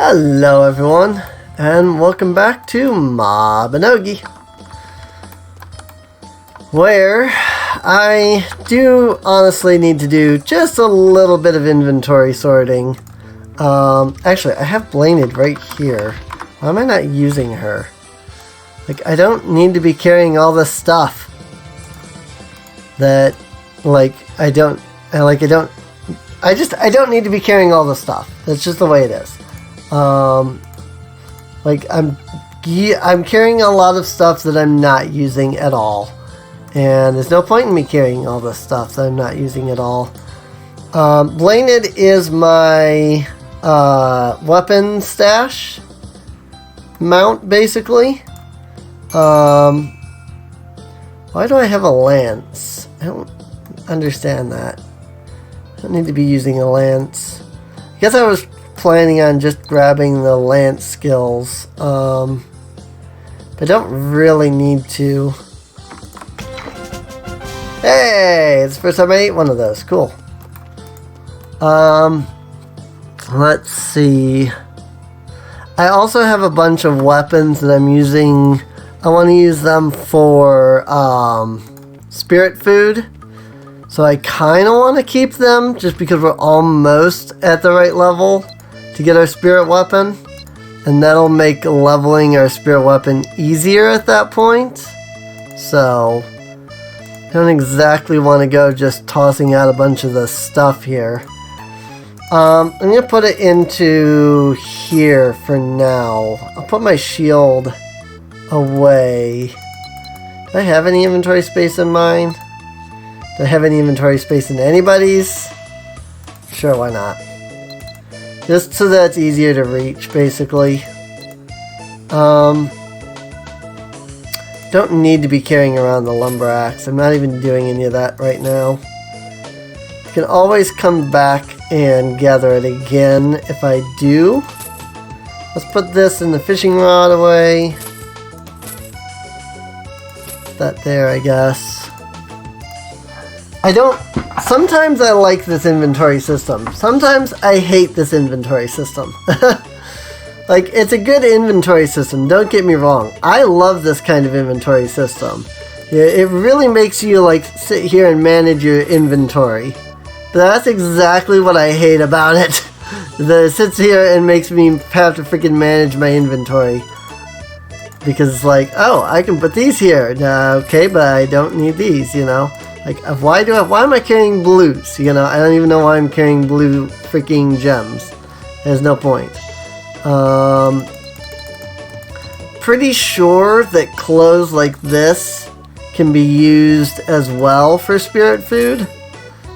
Hello everyone, and welcome back to Mabinogi, where I do honestly need to do just a little bit of inventory sorting. Actually, I have Blaned right here. Why am I not using her? Like, I don't need to be carrying all this stuff that, like, I don't need to be carrying all this stuff. That's just the way it is. Like, I'm carrying a lot of stuff that I'm not using at all. And there's no point in me carrying all this stuff that I'm not using at all. Blaned is my weapon stash mount, basically. Why do I have a lance? I don't understand that. I don't need to be using a lance. I guess I was planning on just grabbing the lance skills. But I don't really need to. Hey, it's the first time I ate one of those. Cool. Let's see. I also have a bunch of weapons that I'm using. I want to use them for spirit food. So I kind of want to keep them just because we're almost at the right level to get our spirit weapon. And that'll make leveling our spirit weapon easier at that point. So I don't exactly want to go just tossing out a bunch of this stuff here. I'm going to put it into here for now. I'll put my shield away. Do I have any inventory space in mine? Do I have any inventory space in anybody's? Sure, why not? Just so that it's easier to reach, basically. Don't need to be carrying around the lumber axe. I'm not even doing any of that right now. I can always come back and gather it again if I do. Let's put this in the fishing rod away. That there, I guess. Sometimes I like this inventory system. Sometimes I hate this inventory system. Like, it's a good inventory system, don't get me wrong. I love this kind of inventory system. It really makes you, like, sit here and manage your inventory. But that's exactly what I hate about it. That it sits here and makes me have to freaking manage my inventory. Because it's like, oh, I can put these here. Okay, but I don't need these, you know? Like, why am I carrying blues? You know, I don't even know why I'm carrying blue freaking gems. There's no point. Pretty sure that clothes like this can be used as well for spirit food.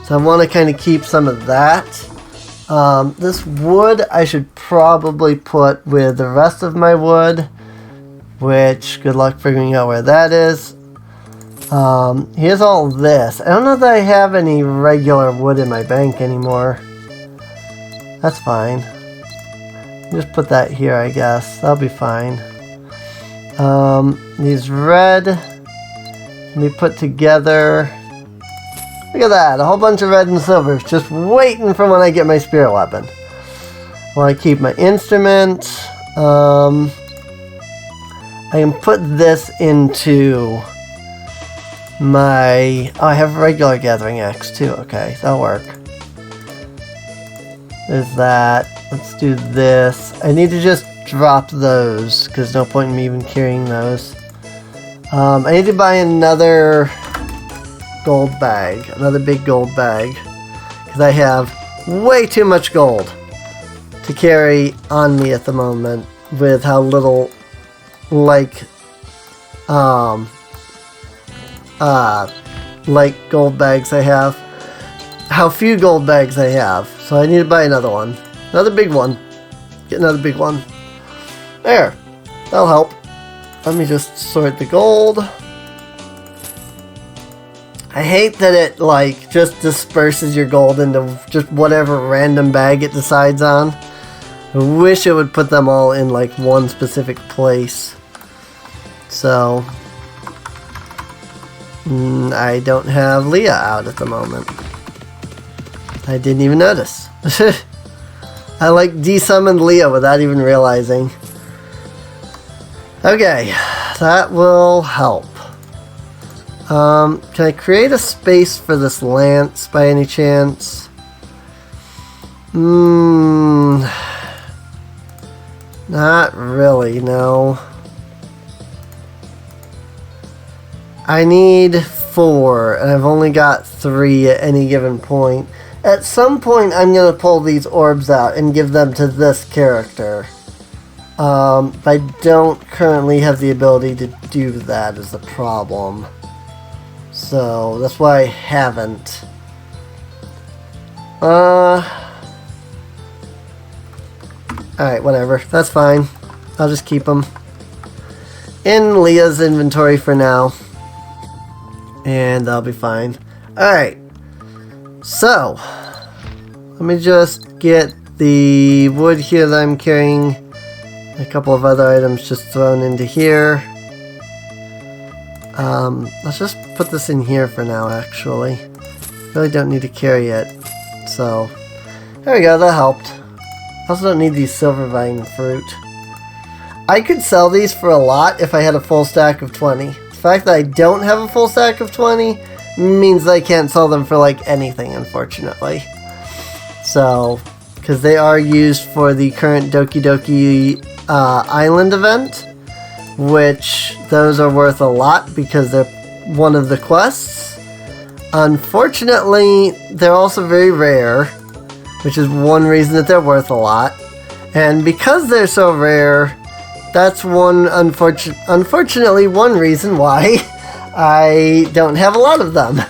So I want to kind of keep some of that. This wood I should probably put with the rest of my wood. Which, good luck figuring out where that is. Here's all this. I don't know that I have any regular wood in my bank anymore. That's fine. Just put that here, I guess. That'll be fine. These red can be put together. Look at that. A whole bunch of red and silvers just waiting for when I get my spirit weapon. Well, I keep my instrument. I can put this into my... Oh, I have a regular gathering axe too. Okay, that'll work. There's that. Let's do this. I need to just drop those because no point in me even carrying those. I need to buy another gold bag. Another big gold bag. Because I have way too much gold to carry on me at the moment with how little, like gold bags I have. How few gold bags I have. So I need to buy another one. Another big one. Get another big one. There. That'll help. Let me just sort the gold. I hate that it, like, just disperses your gold into just whatever random bag it decides on. I wish it would put them all in, like, one specific place. So I don't have Leah out at the moment. I didn't even notice. I like desummoned Leah without even realizing. Okay, that will help. Can I create a space for this lance by any chance? Not really, no. I need 4, and I've only got 3 at any given point. At some point, I'm going to pull these orbs out and give them to this character. But I don't currently have the ability to do that is the problem. So, that's why I haven't. Alright, whatever. That's fine. I'll just keep them in Leah's inventory for now. And I'll be fine. Alright. So, let me just get the wood here that I'm carrying. A couple of other items just thrown into here. Let's just put this in here for now, actually. Really don't need to carry it. So, there we go, that helped. Also don't need these silver vine fruit. I could sell these for a lot if I had a full stack of 20. The fact that I don't have a full stack of 20 means that I can't sell them for like anything, unfortunately. So, because they are used for the current Doki Doki Island event, which those are worth a lot because they're one of the quests. Unfortunately, they're also very rare, which is one reason that they're worth a lot. And because they're so rare, that's one unfortunately one reason why I don't have a lot of them.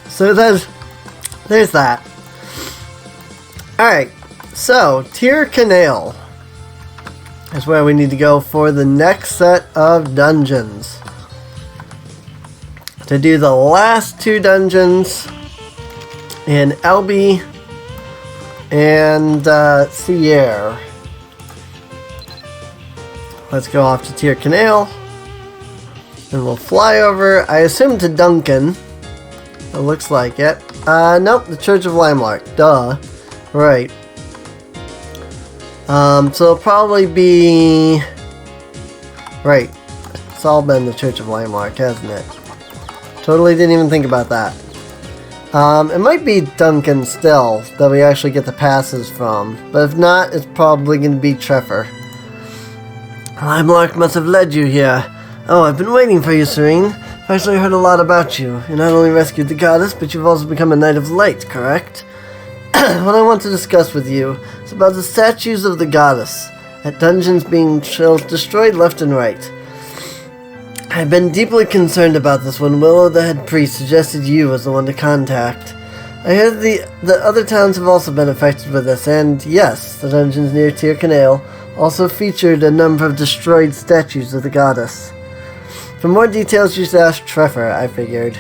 So there's that. Alright, so Ciar Canal is where we need to go for the next set of dungeons. To do the last 2 dungeons in Elby and Ciar. Let's go off to Ciar Canal. And we'll fly over, I assume to Duncan. It looks like it. Nope, the Church of Limelark. Duh. Right. So it'll probably be... Right. It's all been the Church of Limelark, hasn't it? Totally didn't even think about that. It might be Duncan still, that we actually get the passes from. But if not, it's probably going to be Trevor. Limelark must have led you here. Oh, I've been waiting for you, Serene. I've actually heard a lot about you. You not only rescued the goddess, but you've also become a Knight of Light, correct? What I want to discuss with you is about the statues of the goddess, at dungeons being destroyed left and right. I've been deeply concerned about this when Willow the head priest suggested you as the one to contact. I heard the other towns have also been affected with this, and yes, the dungeons near Ciar Canal also featured a number of destroyed statues of the goddess. For more details, you should ask Trevor, I figured.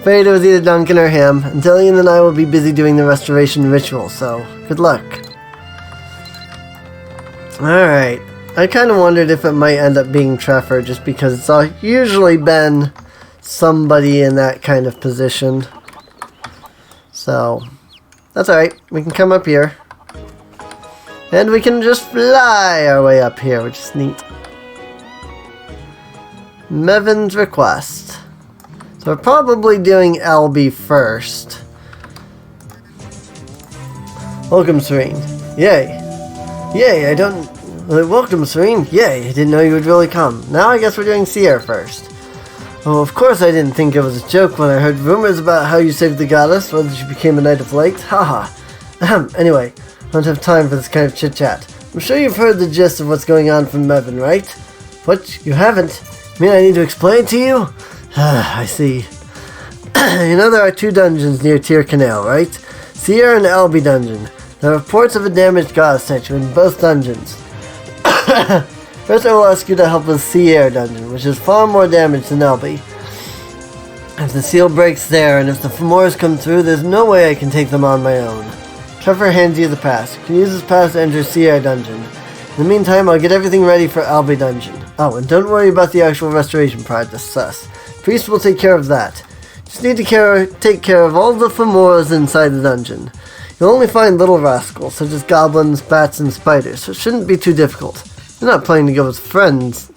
Afraid it was either Duncan or him, and Dillian and I will be busy doing the restoration ritual, so good luck. Alright. I kind of wondered if it might end up being Trevor, just because it's usually been somebody in that kind of position. So, that's alright. We can come up here. And we can just fly our way up here, which is neat. Mevin's request. So we're probably doing LB first. Welcome, Serene. Yay. Yay, welcome, Serene. Yay, I didn't know you would really come. Now I guess we're doing Ciar first. Oh, of course I didn't think it was a joke when I heard rumors about how you saved the goddess, whether she became a Knight of Light. Haha. Anyway, I don't have time for this kind of chit-chat. I'm sure you've heard the gist of what's going on from Mevin, right? What? You haven't? You mean I need to explain it to you? I see. You know there are 2 dungeons near Ciar Canal, right? Ciar and Elby dungeon. There are reports of a damaged goddess statue in both dungeons. First I will ask you to help with Ciar dungeon, which is far more damaged than Elby. If the seal breaks there, and if the Femores come through, there's no way I can take them on my own. Trevor hands you the pass. You can use this pass to enter Ciar dungeon. In the meantime, I'll get everything ready for Elby dungeon. Oh, and don't worry about the actual restoration process. Priest will take care of that. Just need to take care of all the femoras inside the dungeon. You'll only find little rascals, such as goblins, bats, and spiders, so it shouldn't be too difficult. You're not planning to go with friends.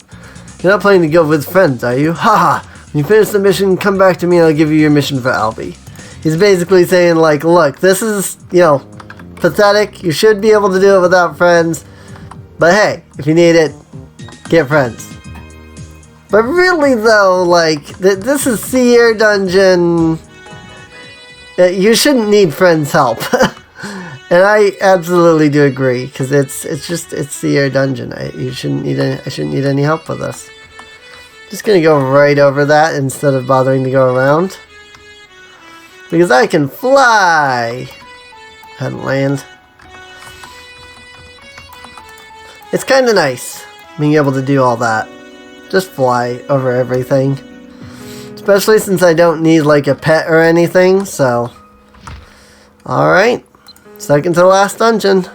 You're not planning to go with friends, are you? Haha! When you finish the mission, come back to me and I'll give you your mission for Albie. He's basically saying, like, look, this is, pathetic. You should be able to do it without friends. But hey, if you need it, get friends. But really, though, like, this is Ciar dungeon. You shouldn't need friends' help. And I absolutely do agree, because it's Ciar dungeon. I shouldn't need any help with this. Just gonna go right over that instead of bothering to go around. Because I can fly and land. It's kind of nice being able to do all that. Just fly over everything. Especially since I don't need like a pet or anything, so. Alright. Second to last dungeon.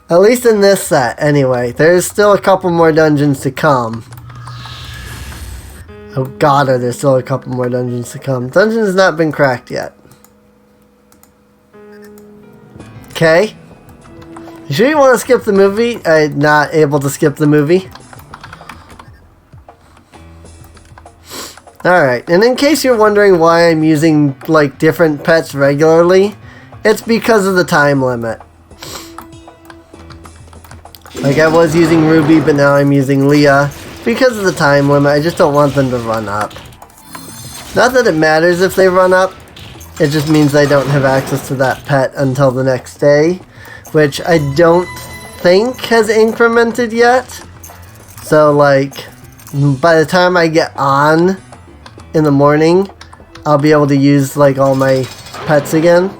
At least in this set, anyway. There's still a couple more dungeons to come. Oh god, are there still a couple more dungeons to come. Dungeon has not been cracked yet. Okay. You sure you want to skip the movie? I'm not able to skip the movie. Alright, and in case you're wondering why I'm using, like, different pets regularly, it's because of the time limit. Like, I was using Ruby, but now I'm using Leah. Because of the time limit, I just don't want them to run up. Not that it matters if they run up, it just means I don't have access to that pet until the next day, which I don't think has incremented yet. So, like, by the time I get on in the morning, I'll be able to use, like, all my pets again.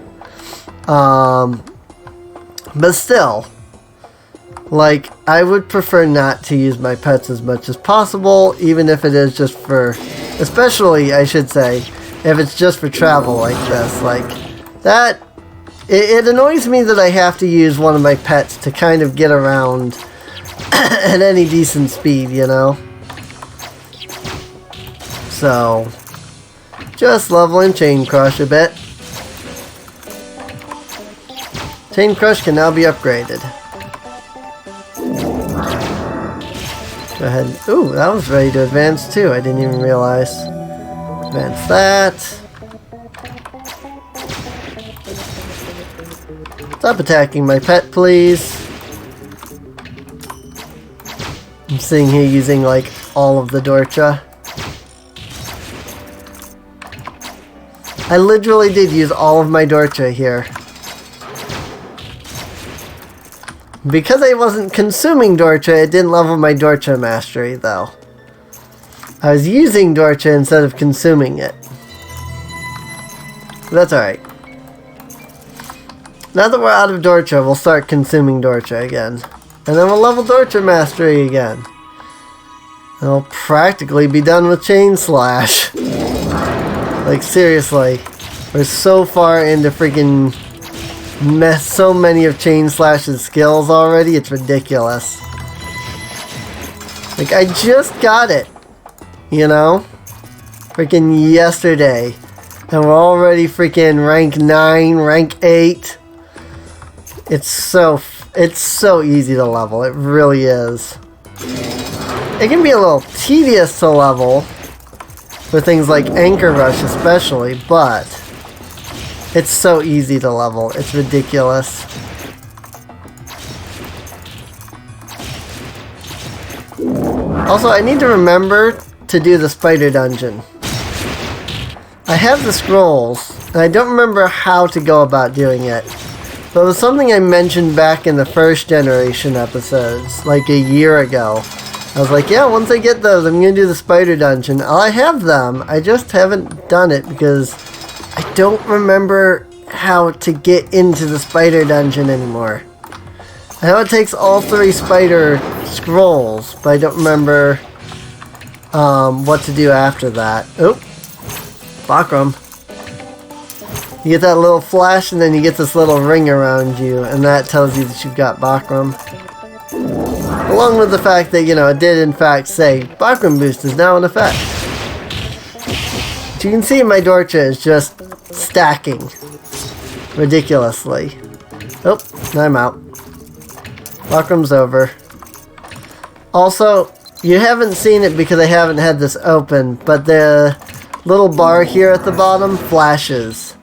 But still, like, I would prefer not to use my pets as much as possible, even if it is just for, especially, I should say, if it's just for travel like this. Like, that, it annoys me that I have to use one of my pets to kind of get around at any decent speed, you know? So, just leveling Chain Crush a bit. Chain Crush can now be upgraded. Go ahead. Ooh, that was ready to advance too. I didn't even realize. Advance that. Stop attacking my pet, please. I'm sitting here using like all of the Dorcha. I literally did use all of my Dorcha here. Because I wasn't consuming Dorcha, it didn't level my Dorcha mastery, though. I was using Dorcha instead of consuming it. But that's alright. Now that we're out of Dorcha, we'll start consuming Dorcha again. And then we'll level Dorcha mastery again. And we'll practically be done with Chain Slash. Like, seriously. We're so far into freaking so many of Chain Slash's skills already, it's ridiculous. Like, I just got it, you know? Freaking yesterday. And we're already freaking rank 9, rank 8. It's so easy to level, it really is. It can be a little tedious to level, for things like Anchor Rush especially, but it's so easy to level. It's ridiculous. Also, I need to remember to do the spider dungeon. I have the scrolls, and I don't remember how to go about doing it. But it was something I mentioned back in the first generation episodes, like a year ago. I was like, yeah, once I get those, I'm going to do the spider dungeon. I have them, I just haven't done it because I don't remember how to get into the spider dungeon anymore. I know it takes all 3 spider scrolls, but I don't remember what to do after that. Oh, Bakram. You get that little flash and then you get this little ring around you, and that tells you that you've got Bakram. Along with the fact that, you know, it did in fact say Bakram Boost is now in effect. But you can see my Dorcha is just stacking ridiculously. Oh, now I'm out. Bakram's over. Also, you haven't seen it because I haven't had this open, but the little bar here at the bottom flashes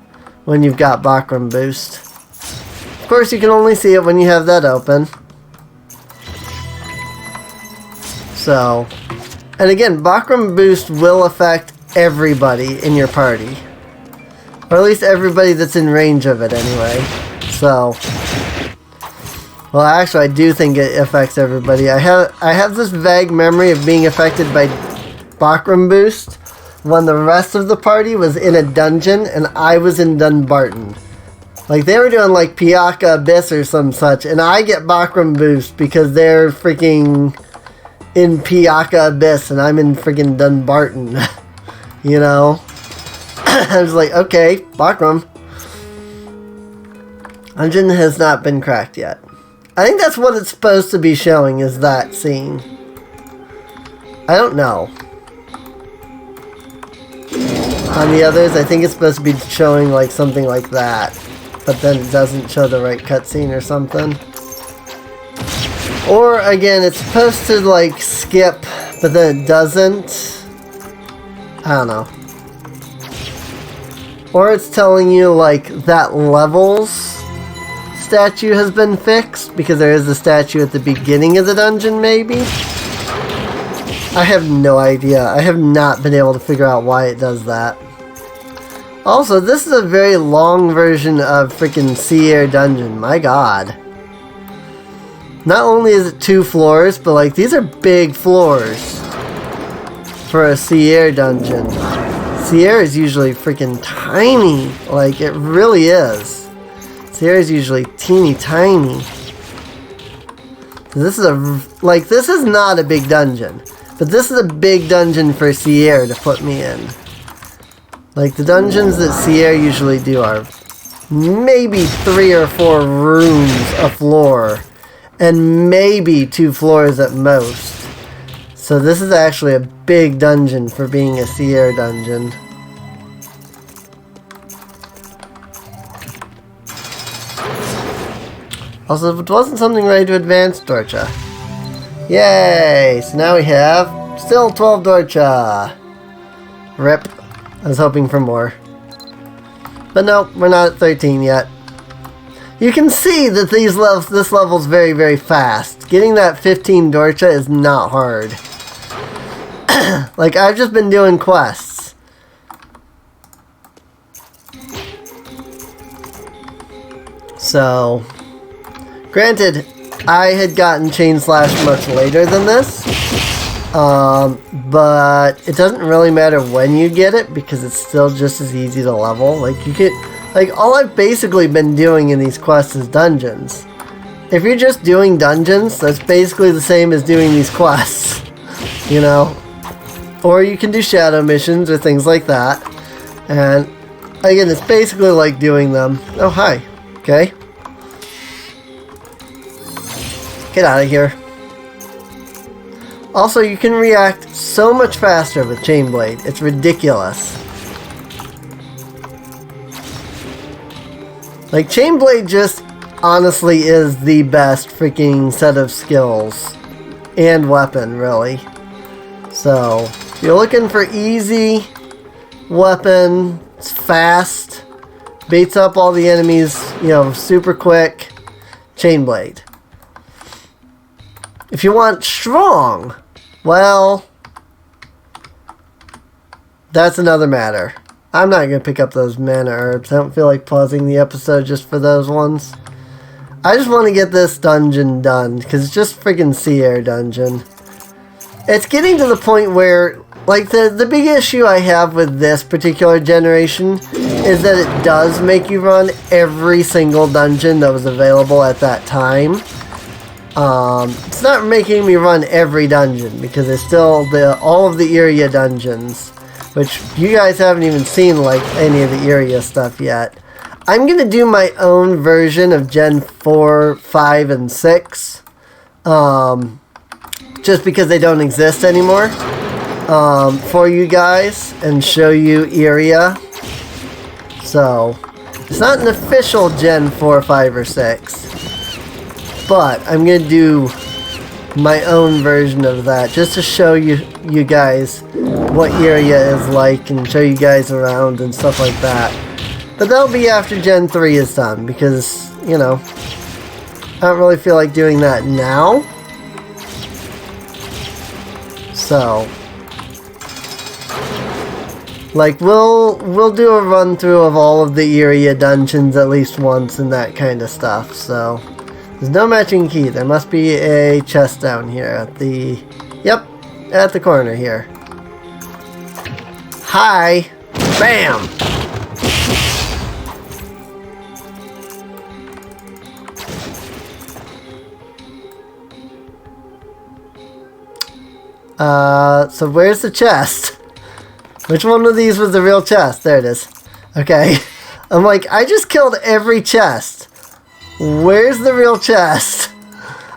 when you've got Bakram Boost. Of course, you can only see it when you have that open. So, and again, Bakram Boost will affect everybody in your party. Or at least everybody that's in range of it anyway. So, well, actually, I do think it affects everybody. I have this vague memory of being affected by Bakram Boost when the rest of the party was in a dungeon and I was in Dunbarton. Like, they were doing, like, Piaka Abyss or some such, and I get Bakram Boost because they're freaking in Piaka Abyss and I'm in freaking Dunbarton. You know? I was like, okay, Bakram. Dungeon has not been cracked yet. I think that's what it's supposed to be showing, is that scene. I don't know. On the others, I think it's supposed to be showing like something like that. But then it doesn't show the right cutscene or something. Or, again, it's supposed to like skip, but then it doesn't. I don't know. Or it's telling you like that levels statue has been fixed because there is a statue at the beginning of the dungeon, maybe? I have no idea. I have not been able to figure out why it does that. Also, this is a very long version of freaking Ciar dungeon. My god. Not only is it 2 floors, but like these are big floors for a Ciar dungeon. Ciar is usually freaking tiny. Like, it really is. Ciar is usually teeny tiny. This is this is not a big dungeon. But this is a big dungeon for Ciar to put me in. Like, the dungeons that Ciar usually do are maybe 3 or 4 rooms a floor. And maybe 2 floors at most. So this is actually a big dungeon for being a Ciar dungeon. Also, if it wasn't something ready to advance, Dorcha. Yay! So now we have still 12 Dorcha. Rip. I was hoping for more. But no, we're not at 13 yet. You can see that this level's very, very fast. Getting that 15 Dorcha is not hard. Like, I've just been doing quests. So, granted, I had gotten Chain Slash much later than this. But it doesn't really matter when you get it because it's still just as easy to level. Like, you get, like, all I've basically been doing in these quests is dungeons. If you're just doing dungeons, that's basically the same as doing these quests. You know? Or you can do shadow missions or things like that. And, again, it's basically like doing them. Oh, hi. Okay. Get out of here. Also, you can react so much faster with Chainblade. It's ridiculous. Like, Chainblade just honestly is the best freaking set of skills. And weapon, really. So, if you're looking for easy weapon, it's fast, baits up all the enemies, you know, super quick, Chainblade. If you want strong, well, that's another matter. I'm not going to pick up those mana herbs. I don't feel like pausing the episode just for those ones. I just want to get this dungeon done, because it's just freaking Ciar dungeon. It's getting to the point where, like, the big issue I have with this particular generation is that it does make you run every single dungeon that was available at that time. It's not making me run every dungeon because there's still all of the area dungeons, which you guys haven't even seen like any of the area stuff yet. I'm gonna do my own version of Gen 4, 5, and 6. just because they don't exist anymore, for you guys and show you area. So, it's not an official Gen 4, 5, or 6, but I'm going to do my own version of that just to show you guys what area is like and show you guys around and stuff like that. But that'll be after Gen 3 is done because, you know, I don't really feel like doing that now. So, like, we'll do a run through of all of the area dungeons at least once and that kind of stuff. So, there's no matching key. There must be a chest down here at the, yep, at the corner here. Hi, bam. So where's the chest? Which one of these was the real chest? There it is. Okay. I'm like, I just killed every chest. Where's the real chest?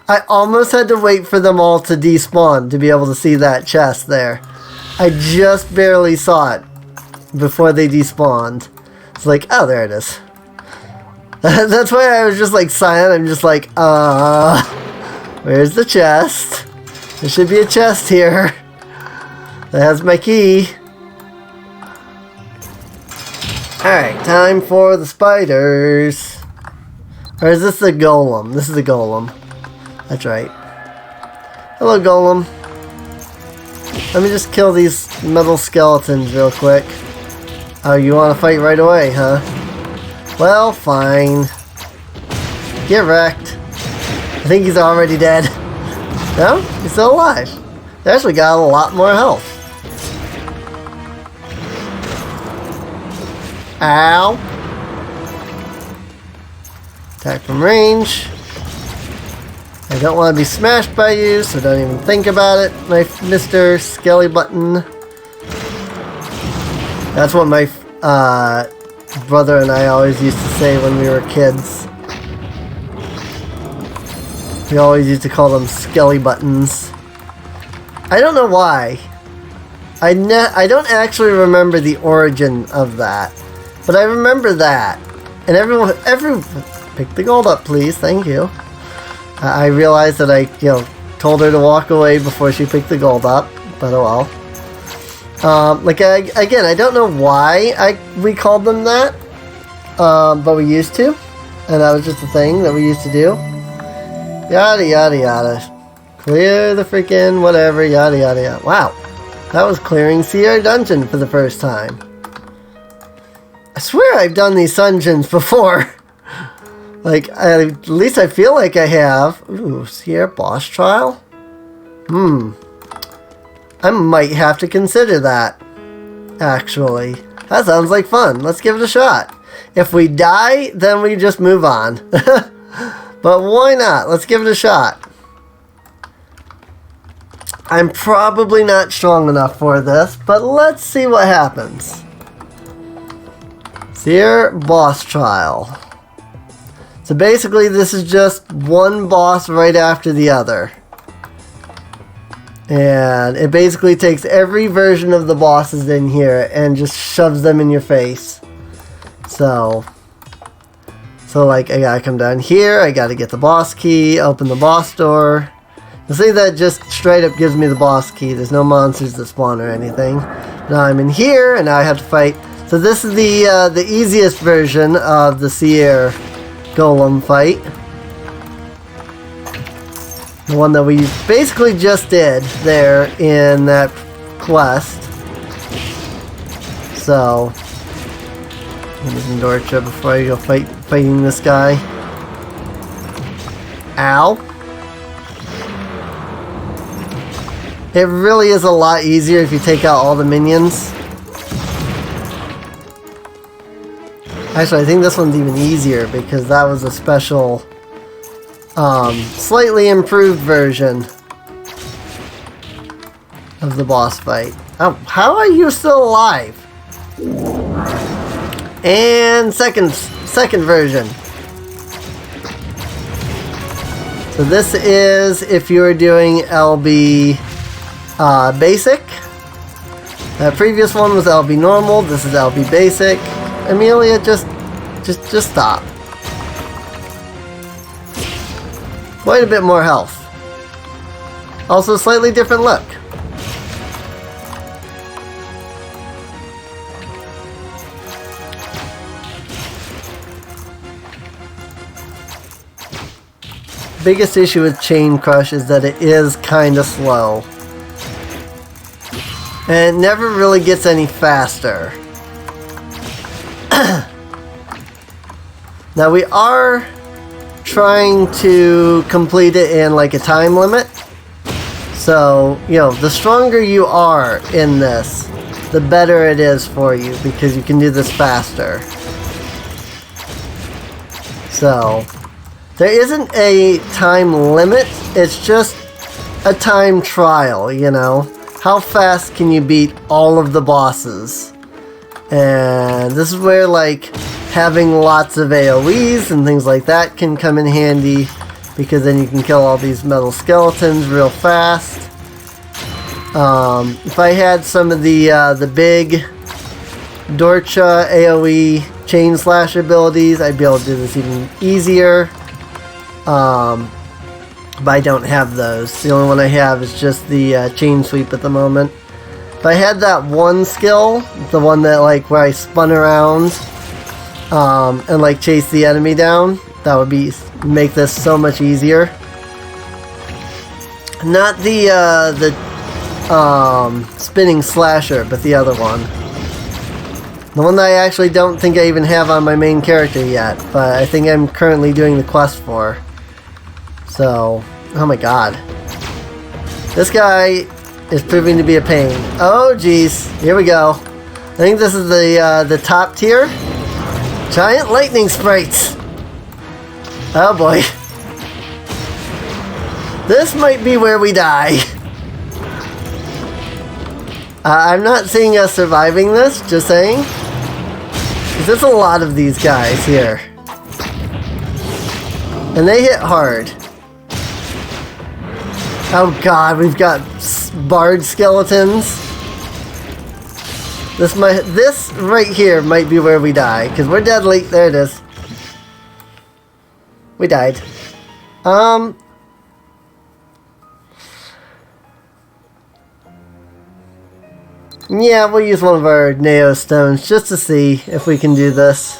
I almost had to wait for them all to despawn to be able to see that chest there. I just barely saw it before they despawned. It's like, oh, there it is. That's why I was just like silent. I'm just like, where's the chest? There should be a chest here. That has my key. Alright, time for the spiders. Or is this the golem? This is the golem. That's right. Hello, golem. Let me just kill these metal skeletons real quick. Oh, you want to fight right away, huh? Well, fine. Get wrecked. I think he's already dead. No? He's still alive. They actually got a lot more health. Ow. Attack from range. I don't want to be smashed by you, so don't even think about it, my Mr. Skelly Button. That's what my brother and I always used to say when we were kids. We always used to call them Skelly Buttons. I don't know why. I don't actually remember the origin of that. But I remember that. And everyone pick the gold up, please. Thank you. I realized that I, told her to walk away before she picked the gold up. But oh well. Again, I don't know why we called them that. But we used to. And that was just a thing that we used to do. Yada yada yada. Clear the freaking whatever, yada yada yada. Wow. That was clearing Ciar dungeon for the first time. I swear I've done these dungeons before. Like, at least I feel like I have. Ooh, Ciar boss trial? I might have to consider that. Actually. That sounds like fun. Let's give it a shot. If we die, then we just move on. But why not? Let's give it a shot. I'm probably not strong enough for this, but let's see what happens. Ciar boss trial. So basically this is just one boss right after the other. And it basically takes every version of the bosses in here and just shoves them in your face. So like, I gotta come down here, I gotta get the boss key, open the boss door. You'll see that just straight up gives me the boss key. There's no monsters that spawn or anything. Now I'm in here, and now I have to fight. So this is the easiest version of the Ciar golem fight. The one that we basically just did there in that quest. So, I'm using Dorcha before I go fighting this guy. Ow. It really is a lot easier if you take out all the minions. Actually, I think this one's even easier because that was a special, slightly improved version of the boss fight. Oh, how are you still alive? And second version. So this is if you were doing LB Basic. That previous one was LB Normal. This is LB Basic. Amelia, just stop. Quite a bit more health. Also, slightly different look. Biggest issue with Chain Crush is that it is kind of slow. And it never really gets any faster. Now we are trying to complete it in like a time limit. So, you know, the stronger you are in this, the better it is for you because you can do this faster. So, there isn't a time limit, it's just a time trial, you know. How fast can you beat all of the bosses? And this is where like having lots of AoEs and things like that can come in handy because then you can kill all these metal skeletons real fast. If I had some of the big Dorcha AoE chain slash abilities, I'd be able to do this even easier. But I don't have those. The only one I have is just the chain sweep at the moment. If I had that one skill, the one that like where I spun around and like chase the enemy down, that would make this so much easier. Not the spinning slasher, but the other one. The one that I actually don't think I even have on my main character yet, but I think I'm currently doing the quest for. So, oh my god. This guy is proving to be a pain. Oh geez, here we go. I think this is the top tier. Giant lightning sprites. Oh boy. This might be where we die. I'm not seeing us surviving this, just saying. There's a lot of these guys here. And they hit hard. Oh god, we've got bard skeletons. This right here might be where we die, because we're deadly. There it is. We died. Yeah, we'll use one of our Neo stones just to see if we can do this.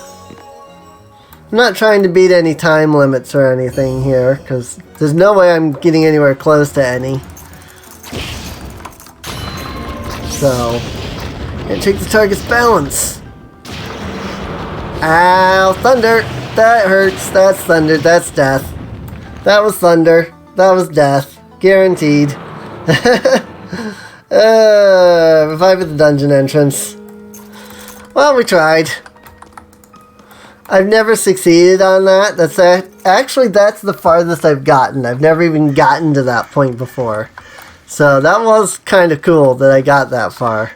I'm not trying to beat any time limits or anything here, because there's no way I'm getting anywhere close to any. So, gotta check the target's balance. Ow, thunder! That hurts. That's thunder. That's death. That was thunder. That was death. Guaranteed. Revive at the dungeon entrance. Well, we tried. I've never succeeded on that. Actually, that's the farthest I've gotten. I've never even gotten to that point before. So that was kind of cool that I got that far.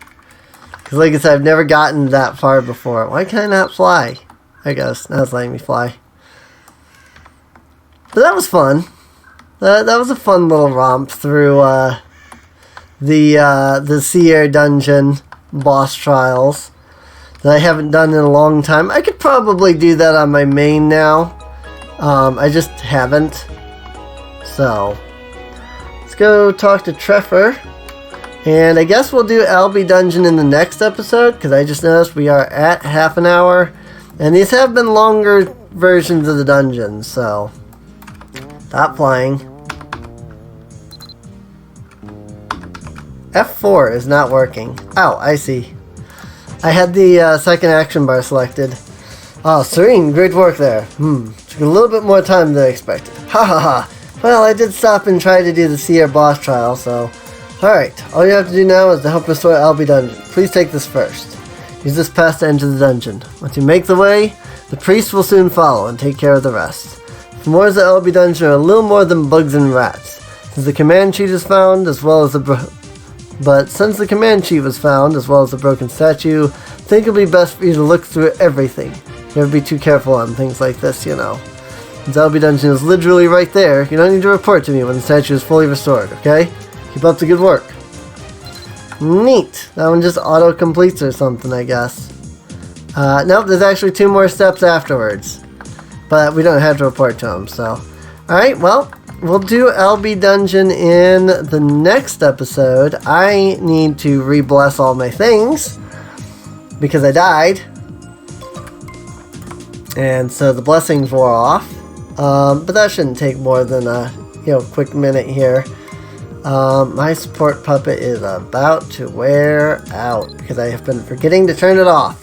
Because like I said, I've never gotten that far before. Why can I not fly? I guess. Now it's letting me fly. But that was fun. That was a fun little romp through the Ciar dungeon boss trials that I haven't done in a long time. I could probably do that on my main now. I just haven't. So, let's go talk to Treffer. And I guess we'll do LB Dungeon in the next episode, because I just noticed we are at half an hour. And these have been longer versions of the dungeons, so stop flying. F4 is not working. Oh, I see. I had the second action bar selected. Oh, Serene, great work there. Took a little bit more time than I expected. Ha ha ha. Well, I did stop and try to do the Ciar boss trial, so... Alright, all you have to do now is to help restore LB Dungeon. Please take this first. Use this pass to enter the dungeon. Once you make the way, the priest will soon follow and take care of the rest. The moors of LB Dungeon are a little more than bugs and rats. Since the command sheet is found, as well as the... since the command sheet was found, as well as the broken statue, I think it'll be best for you to look through everything. Never be too careful on things like this, you know. Zelby Dungeon is literally right there. You don't need to report to me when the statue is fully restored, okay? Keep up the good work. Neat. That one just auto-completes or something, I guess. Nope, there's actually 2 more steps afterwards. But we don't have to report to him, so. Alright, well, we'll do LB Dungeon in the next episode. I need to re-bless all my things because I died. And so the blessings wore off. But that shouldn't take more than a quick minute here. My support puppet is about to wear out because I have been forgetting to turn it off.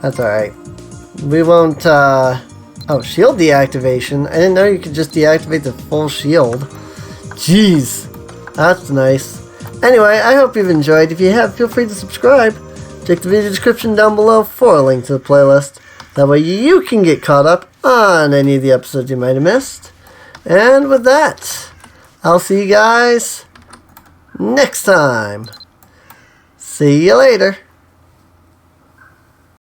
That's alright. We won't, oh, shield deactivation. I didn't know you could just deactivate the full shield. Jeez. That's nice. Anyway, I hope you've enjoyed. If you have, feel free to subscribe. Check the video description down below for a link to the playlist. That way you can get caught up on any of the episodes you might have missed. And with that, I'll see you guys next time. See you later.